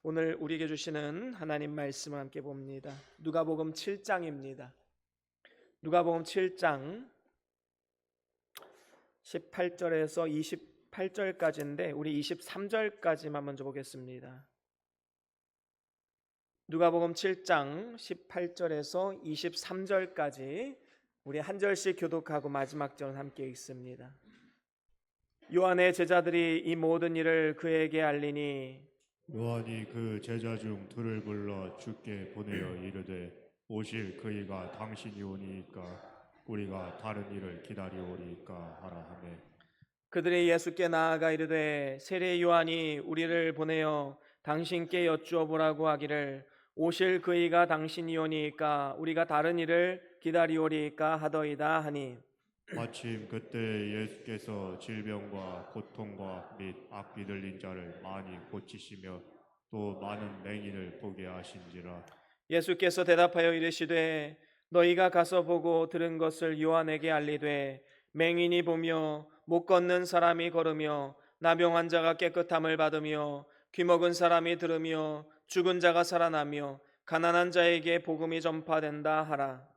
오늘 우리에게 주시는 하나님 말씀을 함께 봅니다. 누가복음 7장입니다. 누가복음 7장 18절에서 28절까지인데 우리 23절까지만 먼저 보겠습니다. 누가복음 7장 18절에서 23절까지 우리 한 절씩 교독하고 마지막 절은 함께 읽습니다. 요한의 제자들이 이 모든 일을 그에게 알리니 요한이 그 제자 중 둘을 불러 주께 보내어 이르되 오실 그이가 당신이 오니이까 우리가 다른 일을 기다리오리이까 하라 하매 그들이 예수께 나아가 이르되 세례 요한이 우리를 보내어 당신께 여쭈어 보라고 하기를 오실 그이가 당신이 오니이까 우리가 다른 일을 기다리오리이까 하더이다 하니 마침 그때 예수께서 질병과 고통과 및 악귀 들린 자를 많이 고치시며 또 많은 맹인을 보게 하신지라. 예수께서 대답하여 이르시되 너희가 가서 보고 들은 것을 요한에게 알리되 맹인이 보며 못 걷는 사람이 걸으며 나병 자가 깨끗함을 받으며 귀먹은 사람이 들으며 죽은 자가 살아나며 가난한 자에게 복음이 전파된다 하라.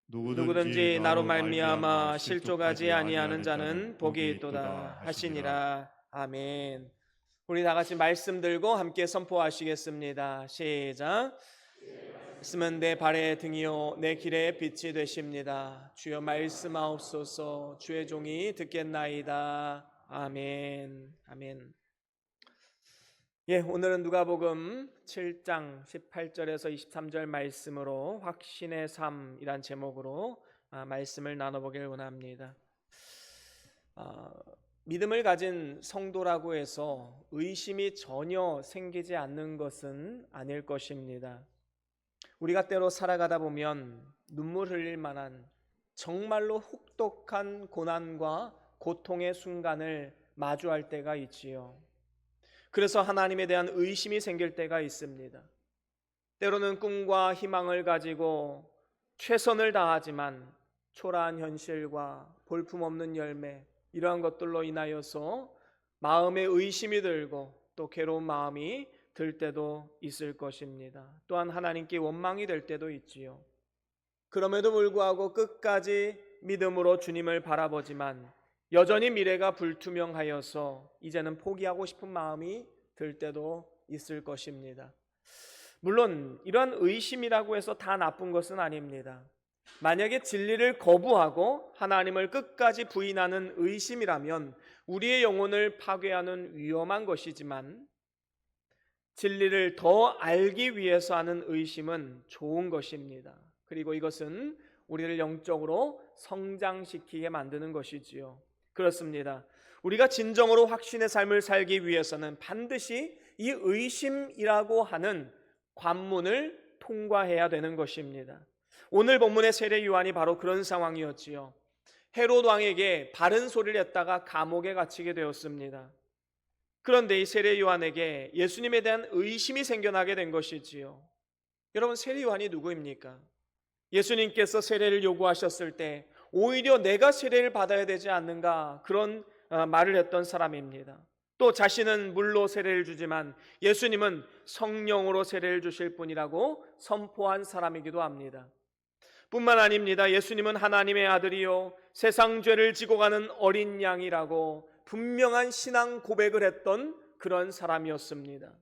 누구든지 나로 말미암아 실족하지 아니하는 자는 복이 있도다 하시니라. 아멘. 우리 다 같이 말씀 들고 함께 선포하시겠습니다. 시작. 말씀은 내 발의 등이요 내 길의 빛이 되십니다. 주여 말씀하옵소서. 주의 종이 듣겠나이다. 아멘. 아멘. 오늘은 누가복음 7장 18절에서 23절 말씀으로 확신의 삶이란 제목으로 말씀을 나눠보길 원합니다. 믿음을 가진 성도라고 해서 의심이 전혀 생기지 않는 것은 아닐 것입니다. 우리가 때로 살아가다 보면 눈물 흘릴 만한 정말로 혹독한 고난과 고통의 순간을 마주할 때가 있지요. 그래서 하나님에 대한 의심이 생길 때가 있습니다. 때로는 꿈과 희망을 가지고 최선을 다하지만 초라한 현실과 볼품없는 열매 이러한 것들로 인하여서 마음에 의심이 들고 또 괴로운 마음이 들 때도 있을 것입니다. 또한 하나님께 원망이 될 때도 있지요. 그럼에도 불구하고 끝까지 믿음으로 주님을 바라보지만 여전히 미래가 불투명하여서 이제는 포기하고 싶은 마음이 들 때도 있을 것입니다. 물론 이러한 의심이라고 해서 다 나쁜 것은 아닙니다. 만약에 진리를 거부하고 하나님을 끝까지 부인하는 의심이라면 우리의 영혼을 파괴하는 위험한 것이지만 진리를 더 알기 위해서 하는 의심은 좋은 것입니다. 그리고 이것은 우리를 영적으로 성장시키게 만드는 것이지요. 그렇습니다. 우리가 진정으로 확신의 삶을 살기 위해서는 반드시 이 의심이라고 하는 관문을 통과해야 되는 것입니다. 오늘 본문의 세례 요한이 바로 그런 상황이었지요. 헤롯 왕에게 바른 소리를 했다가 감옥에 갇히게 되었습니다. 그런데 이 세례 요한에게 예수님에 대한 의심이 생겨나게 된 것이지요. 여러분, 세례 요한이 누구입니까? 예수님께서 세례를 요구하셨을 때 오히려 내가 세례를 받아야 되지 않는가 그런 말을 했던 사람입니다. 또 자신은 물로 세례를 주지만 예수님은 성령으로 세례를 주실 분이라고 선포한 사람이기도 합니다. 뿐만 아닙니다. 예수님은 하나님의 아들이요 세상 죄를 지고 가는 어린 양이라고 분명한 신앙 고백을 했던 그런 사람이었습니다.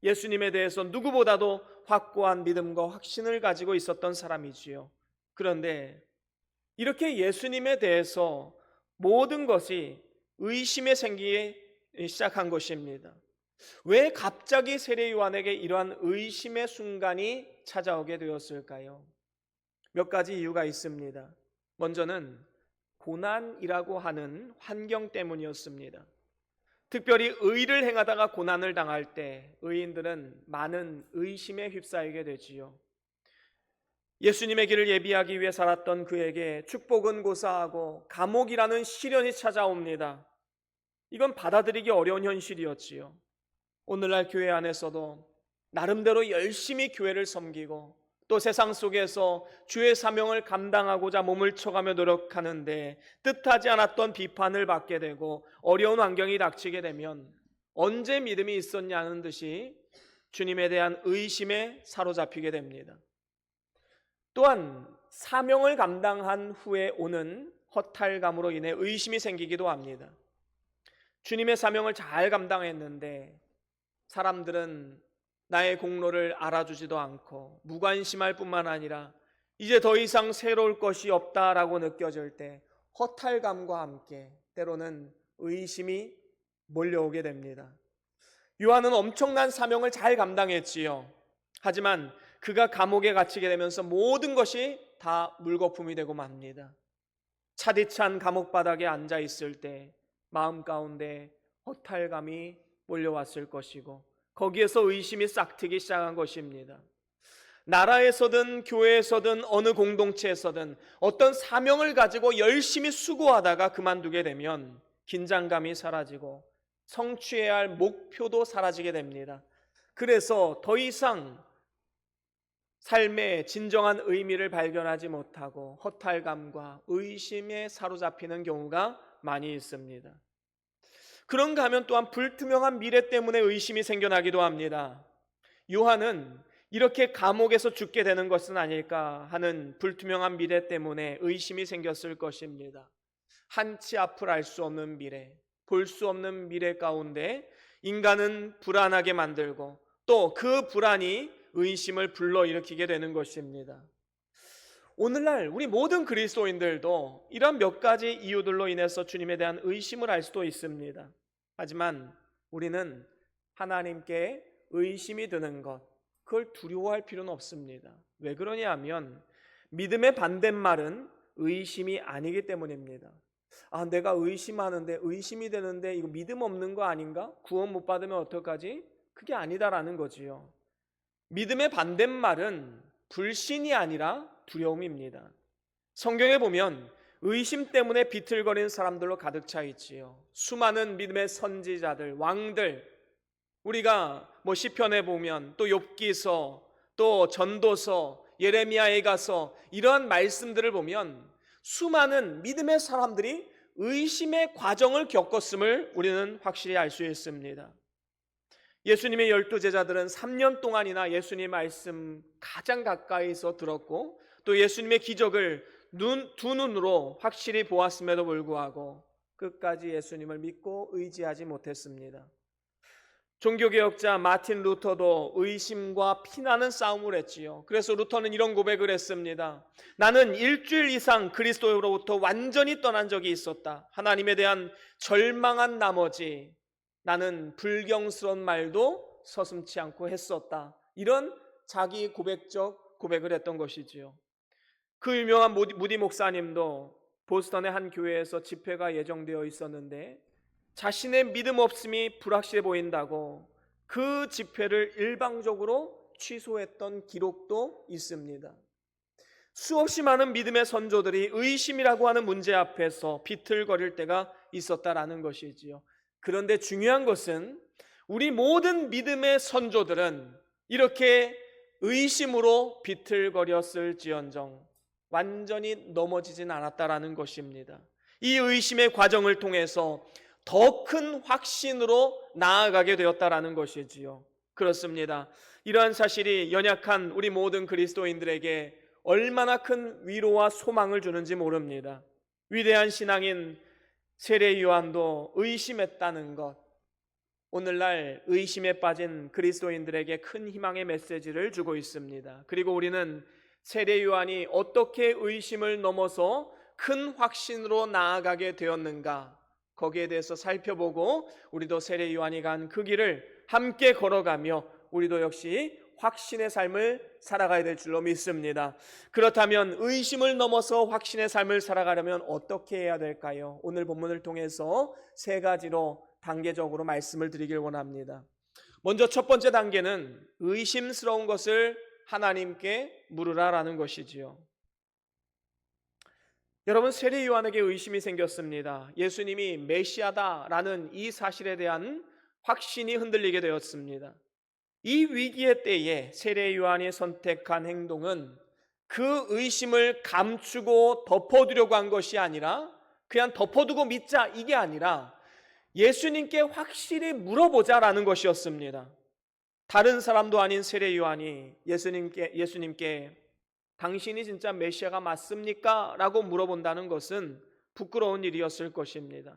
예수님에 대해서 누구보다도 확고한 믿음과 확신을 가지고 있었던 사람이지요. 그런데 이렇게 예수님에 대해서 모든 것이 의심에 생기기 시작한 것입니다. 왜 갑자기 세례 요한에게 이러한 의심의 순간이 찾아오게 되었을까요? 몇 가지 이유가 있습니다. 먼저는 고난이라고 하는 환경 때문이었습니다. 특별히 의를 행하다가 고난을 당할 때 의인들은 많은 의심에 휩싸이게 되지요. 예수님의 길을 예비하기 위해 살았던 그에게 축복은 고사하고 감옥이라는 시련이 찾아옵니다. 이건 받아들이기 어려운 현실이었지요. 오늘날 교회 안에서도 나름대로 열심히 교회를 섬기고 또 세상 속에서 주의 사명을 감당하고자 몸을 쳐가며 노력하는데 뜻하지 않았던 비판을 받게 되고 어려운 환경이 닥치게 되면 언제 믿음이 있었냐는 듯이 주님에 대한 의심에 사로잡히게 됩니다. 또한 사명을 감당한 후에 오는 허탈감으로 인해 의심이 생기기도 합니다. 주님의 사명을 잘 감당했는데 사람들은 나의 공로를 알아주지도 않고 무관심할 뿐만 아니라 이제 더 이상 새로울 것이 없다라고 느껴질 때 허탈감과 함께 때로는 의심이 몰려오게 됩니다. 요한은 엄청난 사명을 잘 감당했지요. 하지만 그가 감옥에 갇히게 되면서 모든 것이 다 물거품이 되고 맙니다. 차디찬 감옥 바닥에 앉아 있을 때 마음 가운데 허탈감이 몰려왔을 것이고 거기에서 의심이 싹트기 시작한 것입니다. 나라에서든 교회에서든 어느 공동체에서든 어떤 사명을 가지고 열심히 수고하다가 그만두게 되면 긴장감이 사라지고 성취해야 할 목표도 사라지게 됩니다. 그래서 더 이상 삶의 진정한 의미를 발견하지 못하고 허탈감과 의심에 사로잡히는 경우가 많이 있습니다. 그런가 하면 또한 불투명한 미래 때문에 의심이 생겨나기도 합니다. 요한은 이렇게 감옥에서 죽게 되는 것은 아닐까 하는 불투명한 미래 때문에 의심이 생겼을 것입니다. 한치 앞을 알 수 없는 미래, 볼 수 없는 미래 가운데 인간은 불안하게 만들고 또 그 불안이 의심을 불러일으키게 되는 것입니다. 오늘날 우리 모든 그리스도인들도 이런 몇 가지 이유들로 인해서 주님에 대한 의심을 할 수도 있습니다. 하지만 우리는 하나님께 의심이 드는 것, 그걸 두려워할 필요는 없습니다. 왜 그러냐 하면 믿음의 반대말은 의심이 아니기 때문입니다. 내가 의심하는데 의심이 되는데 이거 믿음 없는 거 아닌가? 구원 못 받으면 어떡하지? 그게 아니다라는 거지요. 믿음의 반대말은 불신이 아니라 두려움입니다. 성경에 보면 의심 때문에 비틀거리는 사람들로 가득 차 있지요. 수많은 믿음의 선지자들, 왕들, 우리가 시편에 보면 또 욥기서, 또 전도서, 예레미야에 가서 이러한 말씀들을 보면 수많은 믿음의 사람들이 의심의 과정을 겪었음을 우리는 확실히 알 수 있습니다. 예수님의 12제자들은 3년 동안이나 예수님 말씀 가장 가까이서 들었고 또 예수님의 기적을 두 눈으로 확실히 보았음에도 불구하고 끝까지 예수님을 믿고 의지하지 못했습니다. 종교개혁자 마틴 루터도 의심과 피나는 싸움을 했지요. 그래서 루터는 이런 고백을 했습니다. 나는 일주일 이상 그리스도로부터 완전히 떠난 적이 있었다. 하나님에 대한 절망한 나머지 나는 불경스러운 말도 서슴지 않고 했었다. 이런 자기 고백적 고백을 했던 것이지요. 그 유명한 무디 목사님도 보스턴의 한 교회에서 집회가 예정되어 있었는데 자신의 믿음 없음이 불확실해 보인다고 그 집회를 일방적으로 취소했던 기록도 있습니다. 수없이 많은 믿음의 선조들이 의심이라고 하는 문제 앞에서 비틀거릴 때가 있었다라는 것이지요. 그런데 중요한 것은 우리 모든 믿음의 선조들은 이렇게 의심으로 비틀거렸을지언정 완전히 넘어지진 않았다라는 것입니다. 이 의심의 과정을 통해서 더 큰 확신으로 나아가게 되었다라는 것이지요. 그렇습니다. 이러한 사실이 연약한 우리 모든 그리스도인들에게 얼마나 큰 위로와 소망을 주는지 모릅니다. 위대한 신앙인 세례 요한도 의심했다는 것, 오늘날 의심에 빠진 그리스도인들에게 큰 희망의 메시지를 주고 있습니다. 그리고 우리는 세례 요한이 어떻게 의심을 넘어서 큰 확신으로 나아가게 되었는가, 거기에 대해서 살펴보고 우리도 세례 요한이 간 그 길을 함께 걸어가며 우리도 역시 확신의 삶을 살아가야 될 줄로 믿습니다. 그렇다면 의심을 넘어서 확신의 삶을 살아가려면 어떻게 해야 될까요? 오늘 본문을 통해서 세 가지로 단계적으로 말씀을 드리길 원합니다. 먼저 첫 번째 단계는 의심스러운 것을 하나님께 물으라라는 것이지요. 여러분, 세례 요한에게 의심이 생겼습니다. 예수님이 메시아다라는 이 사실에 대한 확신이 흔들리게 되었습니다. 이 위기의 때에 세례 요한이 선택한 행동은 그 의심을 감추고 덮어두려고 한 것이 아니라 그냥 덮어두고 믿자, 이게 아니라 예수님께 확실히 물어보자라는 것이었습니다. 다른 사람도 아닌 세례 요한이 예수님께 당신이 진짜 메시아가 맞습니까? 라고 물어본다는 것은 부끄러운 일이었을 것입니다.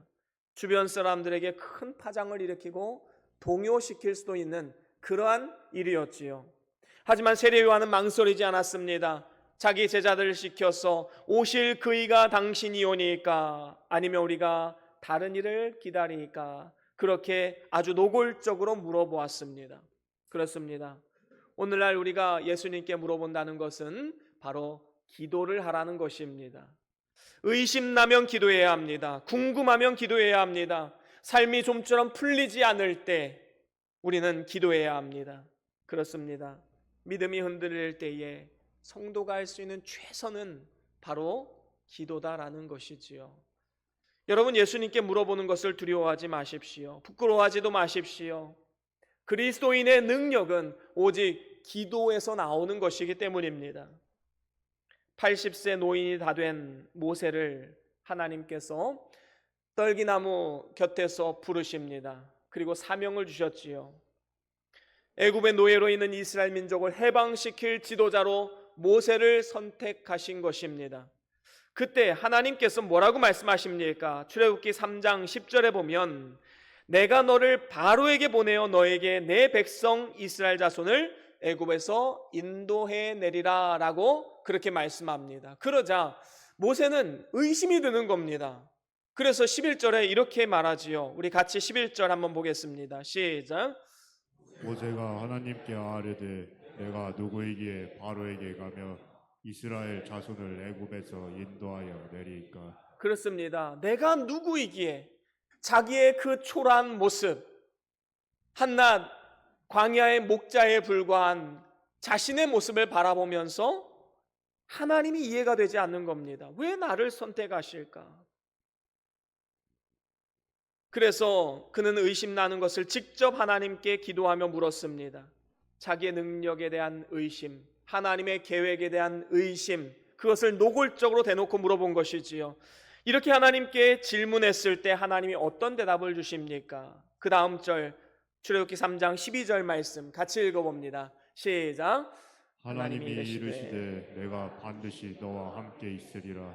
주변 사람들에게 큰 파장을 일으키고 동요시킬 수도 있는 그러한 일이었지요. 하지만 세례 요한은 망설이지 않았습니다. 자기 제자들을 시켜서 오실 그이가 당신이오니까 아니면 우리가 다른 일을 기다리니까 그렇게 아주 노골적으로 물어보았습니다. 그렇습니다. 오늘날 우리가 예수님께 물어본다는 것은 바로 기도를 하라는 것입니다. 의심나면 기도해야 합니다. 궁금하면 기도해야 합니다. 삶이 좀처럼 풀리지 않을 때 우리는 기도해야 합니다. 그렇습니다. 믿음이 흔들릴 때에 성도가 할 수 있는 최선은 바로 기도다라는 것이지요. 여러분, 예수님께 물어보는 것을 두려워하지 마십시오. 부끄러워하지도 마십시오. 그리스도인의 능력은 오직 기도에서 나오는 것이기 때문입니다. 80세 노인이 다 된 모세를 하나님께서 떨기나무 곁에서 부르십니다. 그리고 사명을 주셨지요. 애굽의 노예로 있는 이스라엘 민족을 해방시킬 지도자로 모세를 선택하신 것입니다. 그때 하나님께서 뭐라고 말씀하십니까? 출애굽기 3장 10절에 보면 내가 너를 바로에게 보내어 너에게 내 백성 이스라엘 자손을 애굽에서 인도해 내리라 라고 그렇게 말씀합니다. 그러자 모세는 의심이 드는 겁니다. 그래서 11절에 이렇게 말하지요. 우리 같이 11절 한번 보겠습니다. 시작. 모세가 하나님께 아뢰되 내가 누구이기에 바로에게 가며 이스라엘 자손을 애굽에서 인도하여 내리까. 그렇습니다. 내가 누구이기에 자기의 그 초라한 모습, 한낱 광야의 목자에 불과한 자신의 모습을 바라보면서 하나님이 이해가 되지 않는 겁니다. 왜 나를 선택하실까? 그래서 그는 의심나는 것을 직접 하나님께 기도하며 물었습니다. 자기의 능력에 대한 의심, 하나님의 계획에 대한 의심, 그것을 노골적으로 대놓고 물어본 것이지요. 이렇게 하나님께 질문했을 때 하나님이 어떤 대답을 주십니까? 그 다음 절 출애굽기 3장 12절 말씀 같이 읽어봅니다. 시작. 하나님이 이르시되 내가 반드시 너와 함께 있으리라.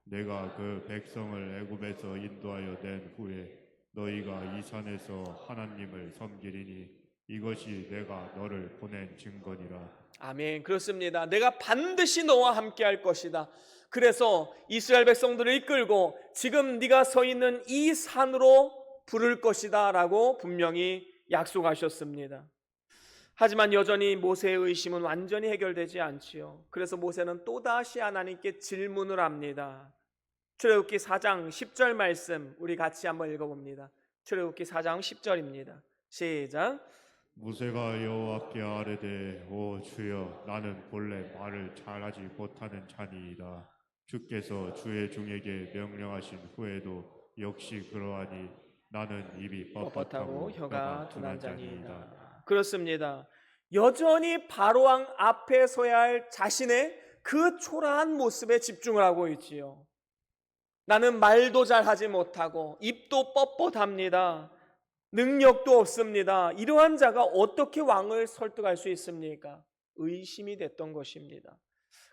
내가 그 백성을 애굽에서 인도하여 낸 후에 너희가 이 산에서 하나님을 섬기리니 이것이 내가 너를 보낸 증거니라. 아멘. 그렇습니다. 내가 반드시 너와 함께 할 것이다. 그래서 이스라엘 백성들을 이끌고 지금 네가 서 있는 이 산으로 부를 것이다 라고 분명히 약속하셨습니다. 하지만 여전히 모세의 의심은 완전히 해결되지 않지요. 그래서 모세는 또다시 하나님께 질문을 합니다. 출애굽기 4장 10절 말씀 우리 같이 한번 읽어봅니다. 출애굽기 4장 10절입니다. 시작. 모세가 여호와께 아뢰되 오 주여 나는 본래 말을 잘하지 못하는 자니이다. 주께서 주의 종에게 명령하신 후에도 역시 그러하니 나는 입이 뻣뻣하고 혀가 둔한 자니이다. 그렇습니다. 여전히 바로왕 앞에 서야 할 자신의 그 초라한 모습에 집중을 하고 있지요. 나는 말도 잘하지 못하고 입도 뻣뻣합니다. 능력도 없습니다. 이러한 자가 어떻게 왕을 설득할 수 있습니까? 의심이 됐던 것입니다.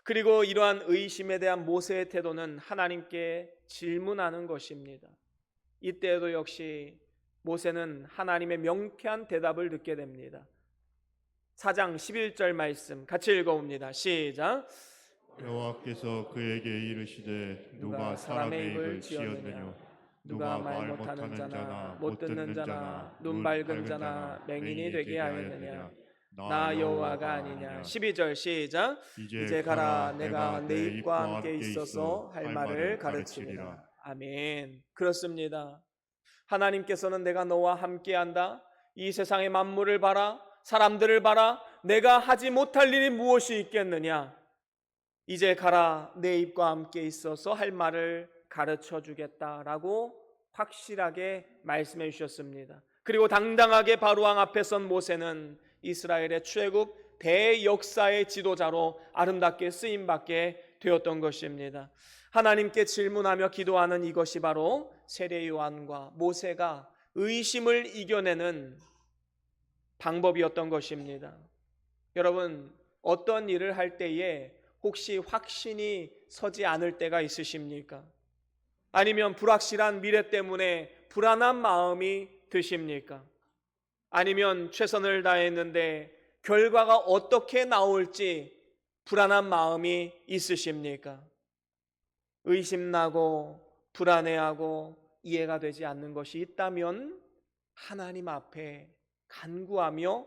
그리고 이러한 의심에 대한 모세의 태도는 하나님께 질문하는 것입니다. 이때에도 역시 모세는 하나님의 명쾌한 대답을 듣게 됩니다. 4장 11절 말씀 같이 읽어봅니다. 시작. 여호와께서 그에게 이르시되 누가 사람의 입을 지었느냐 누가 말 못하는 자나 못 듣는 자나 눈 밝은 자나 맹인이 되게 하였느냐 나 여호와가 아니냐. 12절 시작. 이제 가라 내가 내 입과 함께 있어서 할 말을 가르치리라. 아멘. 그렇습니다. 하나님께서는 내가 너와 함께한다. 이 세상의 만물을 봐라. 사람들을 봐라. 내가 하지 못할 일이 무엇이 있겠느냐. 이제 가라 내 입과 함께 있어서 할 말을 가르쳐 주겠다라고 확실하게 말씀해 주셨습니다. 그리고 당당하게 바로왕 앞에 선 모세는 이스라엘의 출애굽 대역사의 지도자로 아름답게 쓰임받게 되었던 것입니다. 하나님께 질문하며 기도하는 이것이 바로 세례 요한과 모세가 의심을 이겨내는 방법이었던 것입니다. 여러분, 어떤 일을 할 때에 혹시 확신이 서지 않을 때가 있으십니까? 아니면 불확실한 미래 때문에 불안한 마음이 드십니까? 아니면 최선을 다했는데 결과가 어떻게 나올지 불안한 마음이 있으십니까? 의심나고 불안해하고 이해가 되지 않는 것이 있다면 하나님 앞에 간구하며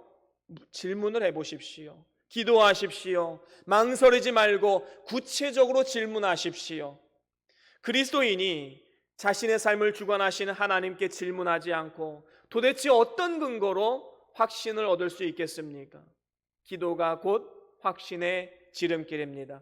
질문을 해보십시오. 기도하십시오. 망설이지 말고 구체적으로 질문하십시오. 그리스도인이 자신의 삶을 주관하시는 하나님께 질문하지 않고 도대체 어떤 근거로 확신을 얻을 수 있겠습니까? 기도가 곧 확신의 지름길입니다.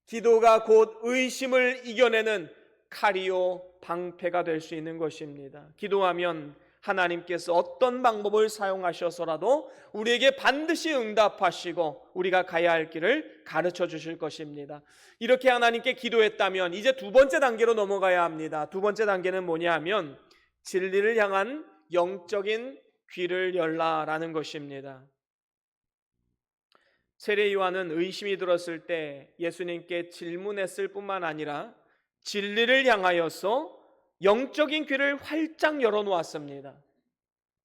기도가 곧 의심을 이겨내는 칼이요 방패가 될 수 있는 것입니다. 기도하면 하나님께서 어떤 방법을 사용하셔서라도 우리에게 반드시 응답하시고 우리가 가야 할 길을 가르쳐 주실 것입니다. 이렇게 하나님께 기도했다면 이제 두 번째 단계로 넘어가야 합니다. 두 번째 단계는 뭐냐 하면 진리를 향한 영적인 귀를 열라라는 것입니다. 세례 요한은 의심이 들었을 때 예수님께 질문했을 뿐만 아니라 진리를 향하여서 영적인 귀를 활짝 열어놓았습니다.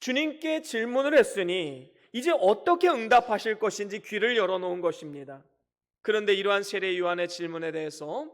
주님께 질문을 했으니 이제 어떻게 응답하실 것인지 귀를 열어놓은 것입니다. 그런데 이러한 세례 요한의 질문에 대해서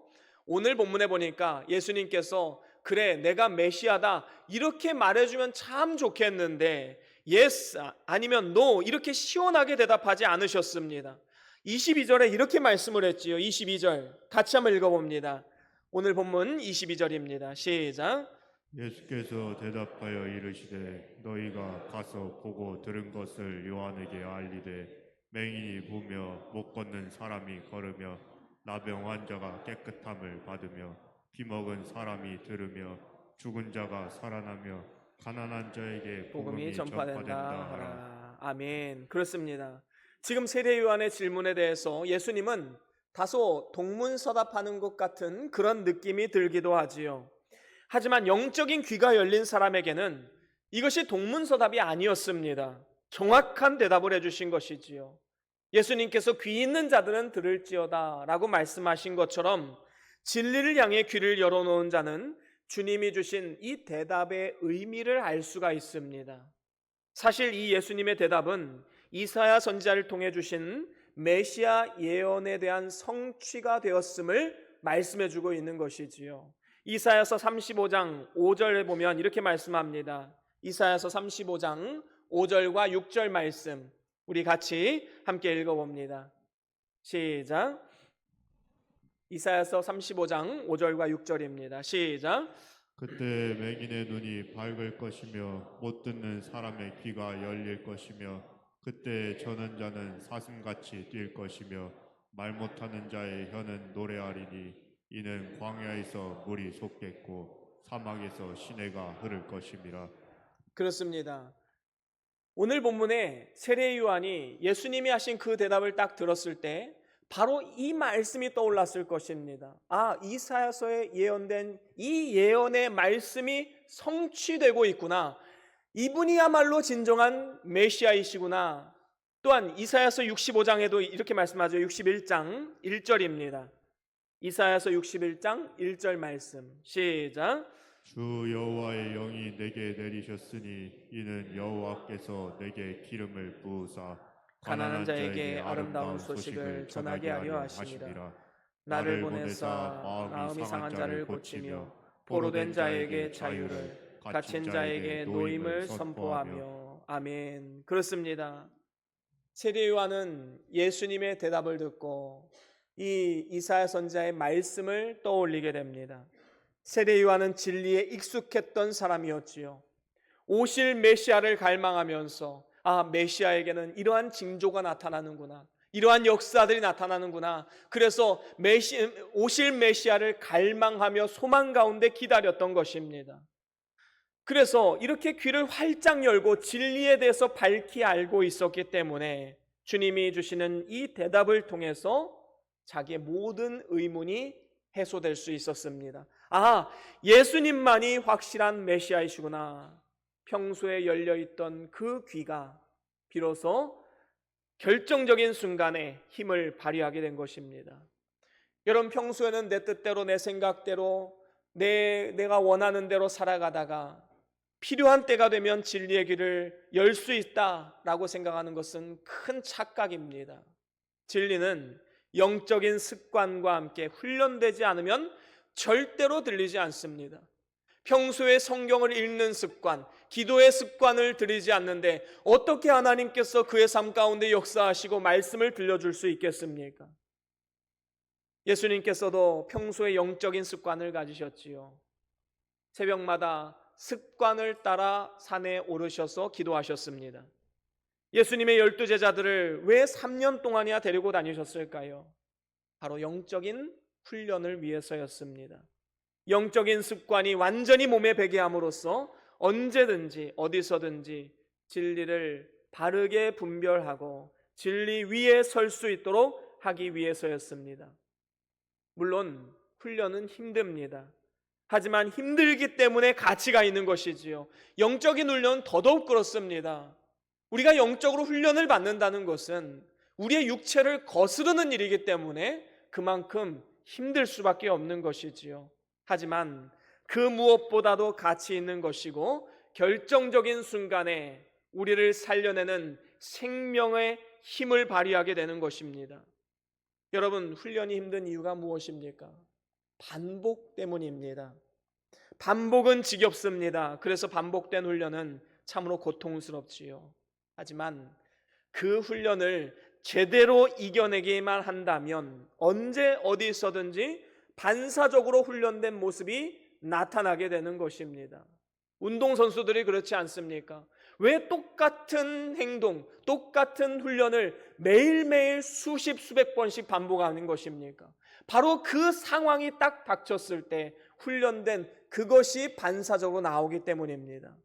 오늘 본문에 보니까 예수님께서 그래 내가 메시아다 이렇게 말해주면 참 좋겠는데 yes 아니면 no 이렇게 시원하게 대답하지 않으셨습니다. 22절에 이렇게 말씀을 했지요. 22절 같이 한번 읽어봅니다. 오늘 본문 22절입니다. 시작. 예수께서 대답하여 이르시되 너희가 가서 보고 들은 것을 요한에게 알리되 맹인이 보며 못 걷는 사람이 걸으며 나병 환자가 깨끗함을 받으며 비먹은 사람이 들으며 죽은 자가 살아나며 가난한 자에게 복음이 전파된다 하라. 아멘. 그렇습니다. 지금 세례 요한의 질문에 대해서 예수님은 다소 동문서답하는 것 같은 그런 느낌이 들기도 하지요. 하지만 영적인 귀가 열린 사람에게는 이것이 동문서답이 아니었습니다. 정확한 대답을 해주신 것이지요. 예수님께서 귀 있는 자들은 들을지어다 라고 말씀하신 것처럼 진리를 향해 귀를 열어놓은 자는 주님이 주신 이 대답의 의미를 알 수가 있습니다. 사실 이 예수님의 대답은 이사야 선지자를 통해 주신 메시아 예언에 대한 성취가 되었음을 말씀해주고 있는 것이지요. 이사야서 35장 5절에 보면 이렇게 말씀합니다. 이사야서 35장 5절과 6절 말씀 우리 같이 함께 읽어봅니다. 시작. 이사야서 35장 5절과 6절입니다. 시작. 그때 맹인의 눈이 밝을 것이며 못 듣는 사람의 귀가 열릴 것이며 그때 저는 자는 사슴같이 뛸 것이며 말 못하는 자의 혀는 노래하리니 이는 광야에서 물이 솟겠고 사막에서 시내가 흐를 것임이라. 그렇습니다. 오늘 본문에 세례 요한이 예수님이 하신 그 대답을 딱 들었을 때 바로 이 말씀이 떠올랐을 것입니다. 아, 이사야서에 예언된 이 예언의 말씀이 성취되고 있구나. 이분이야말로 진정한 메시아이시구나. 또한 이사야서 65장에도 이렇게 말씀하죠. 61장 1절입니다. 이사야서 61장 1절 말씀 시작. 주 여호와의 영이 내게 내리셨으니 이는 여호와께서 내게 기름을 부으사 가난한 자에게 아름다운 소식을 전하게 하려 하심이라. 나를 보내사 마음이 상한 자를 고치며 포로된 자에게 자유를 갇힌 자에게 노임을 선포하며. 아멘. 그렇습니다. 세례 요한은 예수님의 대답을 듣고 이 이사야 선지자의 말씀을 떠올리게 됩니다. 세례 요한은 진리에 익숙했던 사람이었지요. 오실 메시아를 갈망하면서 아, 메시아에게는 이러한 징조가 나타나는구나, 이러한 역사들이 나타나는구나. 그래서 오실 메시아를 갈망하며 소망 가운데 기다렸던 것입니다. 그래서 이렇게 귀를 활짝 열고 진리에 대해서 밝히 알고 있었기 때문에 주님이 주시는 이 대답을 통해서 자기의 모든 의문이 해소될 수 있었습니다. 아, 예수님만이 확실한 메시아이시구나. 평소에 열려있던 그 귀가 비로소 결정적인 순간에 힘을 발휘하게 된 것입니다. 여러분, 평소에는 내 뜻대로 내 생각대로 내가 원하는 대로 살아가다가 필요한 때가 되면 진리의 길을 열 수 있다라고 생각하는 것은 큰 착각입니다. 진리는 영적인 습관과 함께 훈련되지 않으면 절대로 들리지 않습니다. 평소에 성경을 읽는 습관, 기도의 습관을 들이지 않는데 어떻게 하나님께서 그의 삶 가운데 역사하시고 말씀을 들려줄 수 있겠습니까? 예수님께서도 평소에 영적인 습관을 가지셨지요. 새벽마다 습관을 따라 산에 오르셔서 기도하셨습니다. 예수님의 12제자들을 왜 3년 동안이나 데리고 다니셨을까요? 바로 영적인 훈련을 위해서였습니다. 영적인 습관이 완전히 몸에 배게 함으로써 언제든지 어디서든지 진리를 바르게 분별하고 진리 위에 설 수 있도록 하기 위해서였습니다. 물론 훈련은 힘듭니다. 하지만 힘들기 때문에 가치가 있는 것이지요. 영적인 훈련은 더더욱 그렇습니다. 우리가 영적으로 훈련을 받는다는 것은 우리의 육체를 거스르는 일이기 때문에 그만큼 힘들 수밖에 없는 것이지요. 하지만 그 무엇보다도 가치 있는 것이고 결정적인 순간에 우리를 살려내는 생명의 힘을 발휘하게 되는 것입니다. 여러분, 훈련이 힘든 이유가 무엇입니까? 반복 때문입니다. 반복은 지겹습니다. 그래서 반복된 훈련은 참으로 고통스럽지요. 하지만 그 훈련을 제대로 이겨내기만 한다면 언제 어디서든지 반사적으로 훈련된 모습이 나타나게 되는 것입니다. 운동선수들이 그렇지 않습니까? 왜 똑같은 행동, 똑같은 훈련을 매일매일 수십 수백 번씩 반복하는 것입니까? 바로 그 상황이 딱 닥쳤을 때 훈련된 그것이 반사적으로 나오기 때문입니다.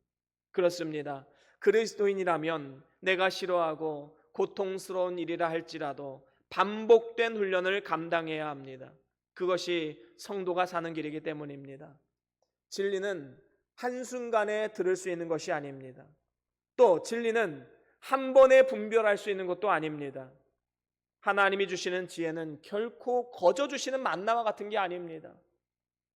그렇습니다. 그리스도인이라면 내가 싫어하고 고통스러운 일이라 할지라도 반복된 훈련을 감당해야 합니다. 그것이 성도가 사는 길이기 때문입니다. 진리는 한순간에 들을 수 있는 것이 아닙니다. 또 진리는 한 번에 분별할 수 있는 것도 아닙니다. 하나님이 주시는 지혜는 결코 거저 주시는 만나와 같은 게 아닙니다.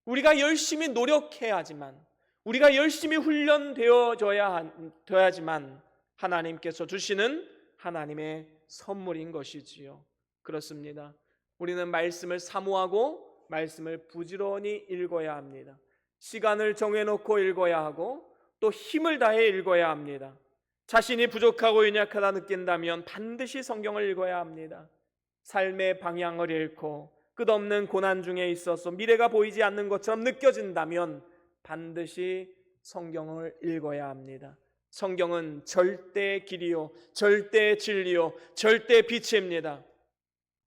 우리가 열심히 노력해야지만, 우리가 열심히 훈련되어야지만 하나님께서 주시는 하나님의 선물인 것이지요. 그렇습니다. 우리는 말씀을 사모하고 말씀을 부지런히 읽어야 합니다. 시간을 정해놓고 읽어야 하고 또 힘을 다해 읽어야 합니다. 자신이 부족하고 연약하다 느낀다면 반드시 성경을 읽어야 합니다. 삶의 방향을 잃고 끝없는 고난 중에 있어서 미래가 보이지 않는 것처럼 느껴진다면 반드시 성경을 읽어야 합니다. 성경은 절대 길이요, 절대 진리요, 절대 빛입니다.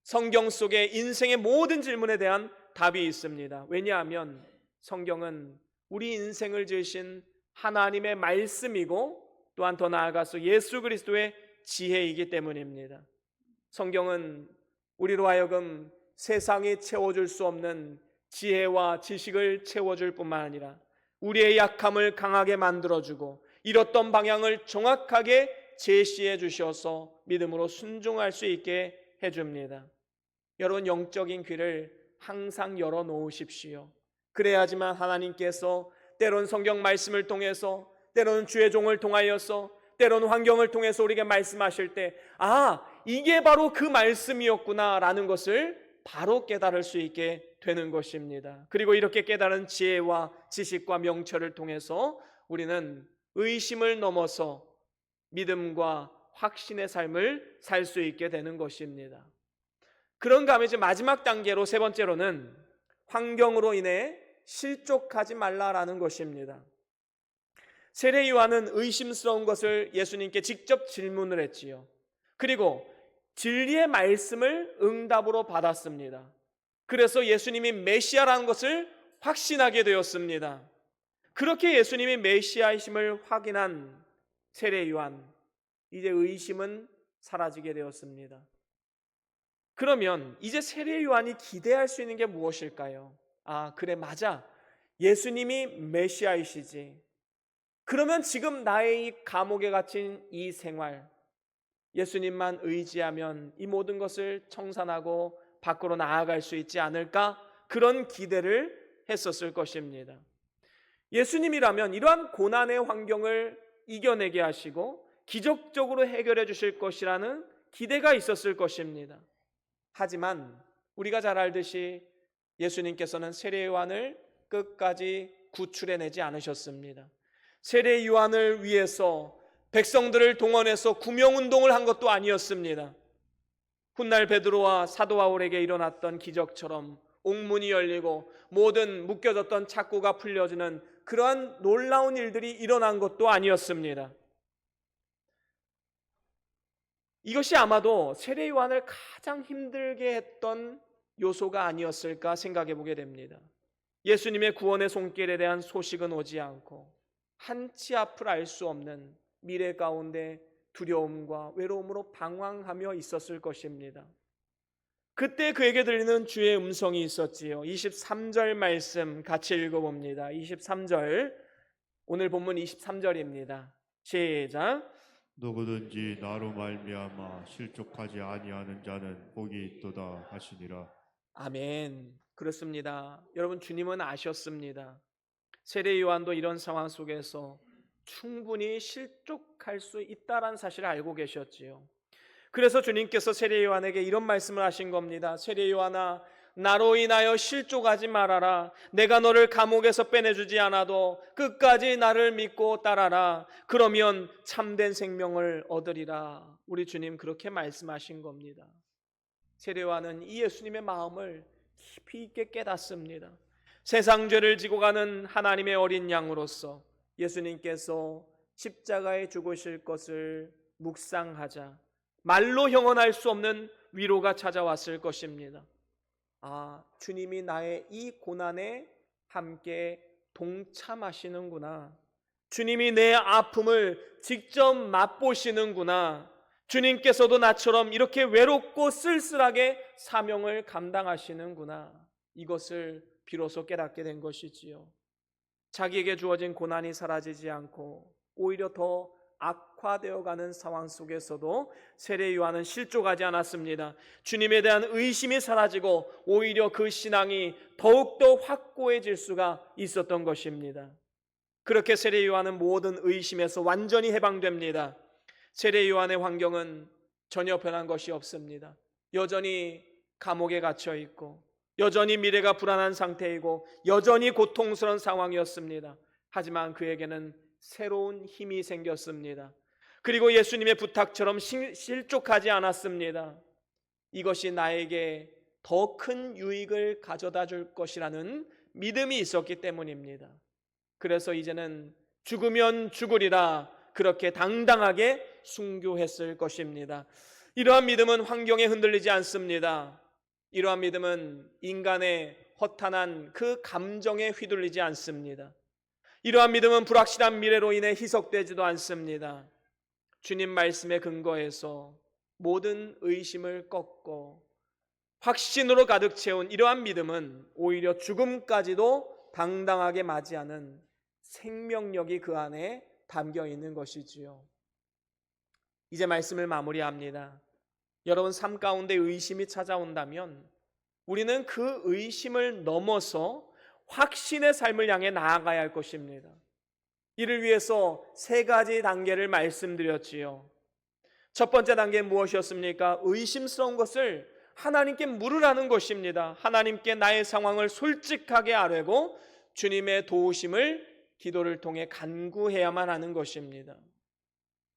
성경 속에 인생의 모든 질문에 대한 답이 있습니다. 왜냐하면 성경은 우리 인생을 지으신 하나님의 말씀이고 또한 더 나아가서 예수 그리스도의 지혜이기 때문입니다. 성경은 우리로 하여금 세상이 채워줄 수 없는 지혜와 지식을 채워줄 뿐만 아니라 우리의 약함을 강하게 만들어주고 잃었던 방향을 정확하게 제시해 주셔서 믿음으로 순종할 수 있게 해줍니다. 여러분, 영적인 귀를 항상 열어놓으십시오. 그래야지만 하나님께서 때론 성경 말씀을 통해서, 때로는 주의 종을 통하여서, 때로는 환경을 통해서 우리에게 말씀하실 때 이게 바로 그 말씀이었구나 라는 것을 바로 깨달을 수 있게 되는 것입니다. 그리고 이렇게 깨달은 지혜와 지식과 명철을 통해서 우리는 의심을 넘어서 믿음과 확신의 삶을 살 수 있게 되는 것입니다. 그런가 하면 이제 마지막 단계로, 세 번째로는 환경으로 인해 실족하지 말라라는 것입니다. 세례 요한은 의심스러운 것을 예수님께 직접 질문을 했지요. 그리고 진리의 말씀을 응답으로 받았습니다. 그래서 예수님이 메시아라는 것을 확신하게 되었습니다. 그렇게 예수님이 메시아이심을 확인한 세례 요한, 이제 의심은 사라지게 되었습니다. 그러면 이제 세례 요한이 기대할 수 있는 게 무엇일까요? 그래, 맞아. 예수님이 메시아이시지. 그러면 지금 나의 이 감옥에 갇힌 이 생활, 예수님만 의지하면 이 모든 것을 청산하고 밖으로 나아갈 수 있지 않을까? 그런 기대를 했었을 것입니다. 예수님이라면 이러한 고난의 환경을 이겨내게 하시고 기적적으로 해결해 주실 것이라는 기대가 있었을 것입니다. 하지만 우리가 잘 알듯이 예수님께서는 세례 요한을 끝까지 구출해내지 않으셨습니다. 세례 요한을 위해서 백성들을 동원해서 구명운동을 한 것도 아니었습니다. 훗날 베드로와 사도 바울에게 일어났던 기적처럼 옥문이 열리고 모든 묶여졌던 착고가 풀려지는 그러한 놀라운 일들이 일어난 것도 아니었습니다. 이것이 아마도 세례 요한을 가장 힘들게 했던 요소가 아니었을까 생각해 보게 됩니다. 예수님의 구원의 손길에 대한 소식은 오지 않고 한치 앞을 알 수 없는 미래 가운데 두려움과 외로움으로 방황하며 있었을 것입니다. 그때 그에게 들리는 주의 음성이 있었지요. 23절 말씀 같이 읽어봅니다. 23절, 오늘 본문 23절입니다. 시작. 누구든지 나로 말미암아 실족하지 아니하는 자는 복이 있도다 하시니라. 아멘. 그렇습니다. 여러분, 주님은 아셨습니다. 세례 요한도 이런 상황 속에서 충분히 실족할 수 있다는 사실을 알고 계셨지요. 그래서 주님께서 세례 요한에게 이런 말씀을 하신 겁니다. 세례 요한아, 나로 인하여 실족하지 말아라. 내가 너를 감옥에서 빼내주지 않아도 끝까지 나를 믿고 따라라. 그러면 참된 생명을 얻으리라. 우리 주님 그렇게 말씀하신 겁니다. 세례 요한은 이 예수님의 마음을 깊이 있게 깨닫습니다. 세상 죄를 지고 가는 하나님의 어린 양으로서 예수님께서 십자가에 죽으실 것을 묵상하자 말로 형언할 수 없는 위로가 찾아왔을 것입니다. 아, 주님이 나의 이 고난에 함께 동참하시는구나. 주님이 내 아픔을 직접 맛보시는구나. 주님께서도 나처럼 이렇게 외롭고 쓸쓸하게 사명을 감당하시는구나. 이것을 비로소 깨닫게 된 것이지요. 자기에게 주어진 고난이 사라지지 않고 오히려 더 악화되어가는 상황 속에서도 세례 요한은 실족하지 않았습니다. 주님에 대한 의심이 사라지고 오히려 그 신앙이 더욱더 확고해질 수가 있었던 것입니다. 그렇게 세례 요한은 모든 의심에서 완전히 해방됩니다. 세례 요한의 환경은 전혀 변한 것이 없습니다. 여전히 감옥에 갇혀 있고 여전히 미래가 불안한 상태이고 여전히 고통스러운 상황이었습니다. 하지만 그에게는 새로운 힘이 생겼습니다. 그리고 예수님의 부탁처럼 실족하지 않았습니다. 이것이 나에게 더 큰 유익을 가져다 줄 것이라는 믿음이 있었기 때문입니다. 그래서 이제는 죽으면 죽으리라 그렇게 당당하게 순교했을 것입니다. 이러한 믿음은 환경에 흔들리지 않습니다. 이러한 믿음은 인간의 허탄한 그 감정에 휘둘리지 않습니다. 이러한 믿음은 불확실한 미래로 인해 희석되지도 않습니다. 주님 말씀에 근거해서 모든 의심을 꺾고 확신으로 가득 채운 이러한 믿음은 오히려 죽음까지도 당당하게 맞이하는 생명력이 그 안에 담겨 있는 것이지요. 이제 말씀을 마무리합니다. 여러분, 삶 가운데 의심이 찾아온다면 우리는 그 의심을 넘어서 확신의 삶을 향해 나아가야 할 것입니다. 이를 위해서 세 가지 단계를 말씀드렸지요. 첫 번째 단계는 무엇이었습니까? 의심스러운 것을 하나님께 물으라는 것입니다. 하나님께 나의 상황을 솔직하게 아뢰고 주님의 도우심을 기도를 통해 간구해야만 하는 것입니다.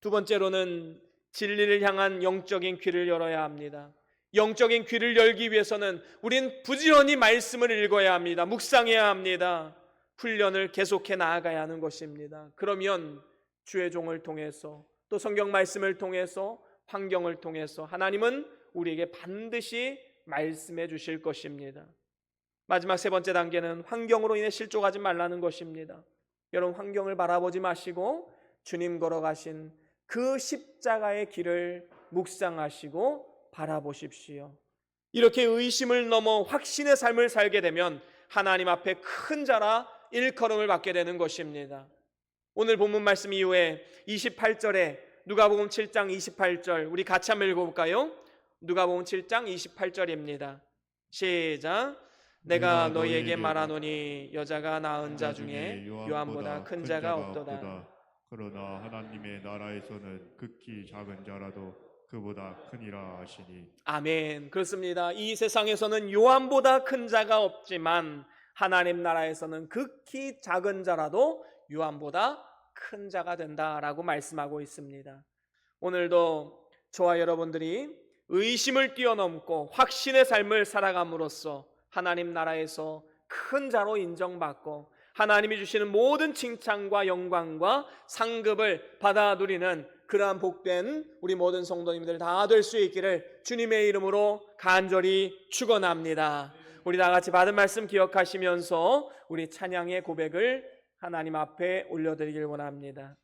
두 번째로는 진리를 향한 영적인 귀를 열어야 합니다. 영적인 귀를 열기 위해서는 우린 부지런히 말씀을 읽어야 합니다. 묵상해야 합니다. 훈련을 계속해 나아가야 하는 것입니다. 그러면 주의 종을 통해서 또 성경 말씀을 통해서 환경을 통해서 하나님은 우리에게 반드시 말씀해 주실 것입니다. 마지막 세 번째 단계는 환경으로 인해 실족하지 말라는 것입니다. 여러분, 환경을 바라보지 마시고 주님 걸어가신 그 십자가의 길을 묵상하시고 바라보십시오. 이렇게 의심을 넘어 확신의 삶을 살게 되면 하나님 앞에 큰 자라 일컬음을 받게 되는 것입니다. 오늘 본문 말씀 이후에 28절에 누가복음 7장 28절 우리 같이 한번 읽어볼까요? 누가복음 7장 28절입니다. 시작. 내가 너희에게 말하노니 여자가 낳은 자 중에 요한보다 큰 자가 없도다. 그러나 하나님의 나라에서는 극히 작은 자라도 그보다 크니라 하시니. 아멘. 그렇습니다. 이 세상에서는 요한보다 큰 자가 없지만 하나님 나라에서는 극히 작은 자라도 요한보다 큰 자가 된다라고 말씀하고 있습니다. 오늘도 저와 여러분들이 의심을 뛰어넘고 확신의 삶을 살아감으로써 하나님 나라에서 큰 자로 인정받고 하나님이 주시는 모든 칭찬과 영광과 상급을 받아 누리는 그러한 복된 우리 모든 성도님들 다 될 수 있기를 주님의 이름으로 간절히 축원합니다. 우리 다 같이 받은 말씀 기억하시면서 우리 찬양의 고백을 하나님 앞에 올려드리길 원합니다.